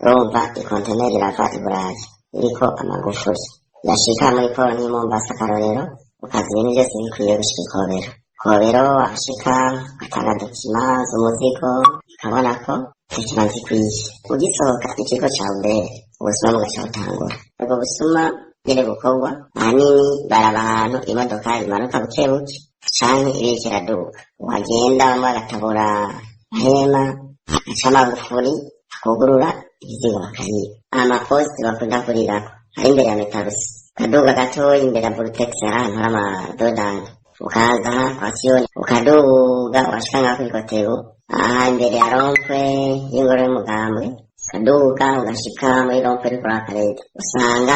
urumva ikonteneri irava i Burayi iriko amagufuri yashika muri poro nk'i Mombasa akarorero ukaza ibintu byose bikwiye gushika ikobero ashika atanga dokima z'umuzigo ukabona ko dokima zikwiye ugisohoka ikigo ca mbere ubusuma bugaca butangura ubwo busuma nyene bukorwa ahanini baraba ahantu imodoka imanuka bukebuke canke iriko iraduga wagenda bamwe bagatabura ahema agaca amagufuri akugurura ibizigo bakayiba amaposti bakunda kurirako ari imbere ya metarusi ukaduga gatoya imbere ya Vortex ahantu hari amadodani ukaza kwa Siyoni ukaduga washika nk'aho kw'ikotero aha imbere ya rompwe y'ingoro y'umugambwe ukaduga ugashika muri rompwe iri kuri akareta usanga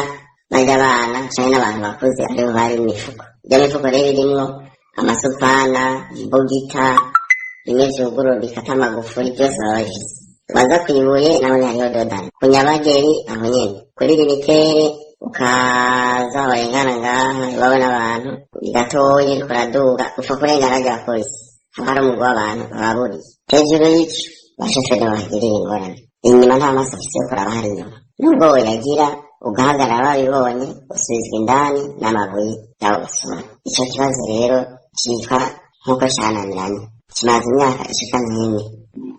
barya abana canke n'abantu bakuze ariho bari imifuko iyo mifuko rero irimwo amasupana imbugita bimwe vyugurura bikata amagufuri byose baba bafise baza kw'ibuye nabone hariho dodani ku Nyabageri aho nyene kuri limitere ukaza warengana ngaha iwabo n'abantu gatoya uriko uraduga upfa kurengana rya polisi haba hari umugwi w'abantu baburiye hejuru y'ico bashoferi bahagirira ingorane inyuma nta maso afise yo kuraba hari inyuma nubwo woyagira ugahagarara babibonye usubizwa indani n'amabuye y'abo basuma ico kibazo rero citwa nk'uko cananiranye kimaze imyaka ishika nk'ine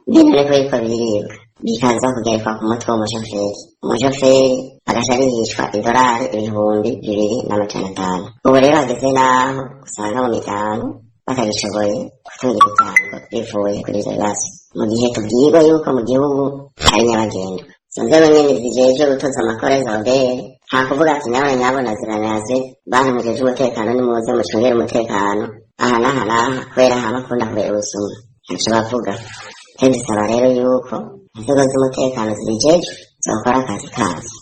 ibintu reko biriko biribwa bikaza kugerekwa ku mutwe w'umushoferi agaca arihishwa idolari 2,250 ubu rero hageze naho usanga mu miryango batagishoboye gutungira imiryango bivuye kuri ivyo bibazo mu gihe tubwirwa yuko mu gihugu hari nyabagendwa izo nzego nyene zijejwe gutoza amakora z'ababere nta kuvuga ati nyabona ziranazwe bantu mujeje umutekano nimuze mucungere umutekano aha n'aha kubera hamakunda kubera ubusuma ntaco bavuga kandi dusaba rero yuko inzego z'umutekano zibijejwe zokora akazi kazo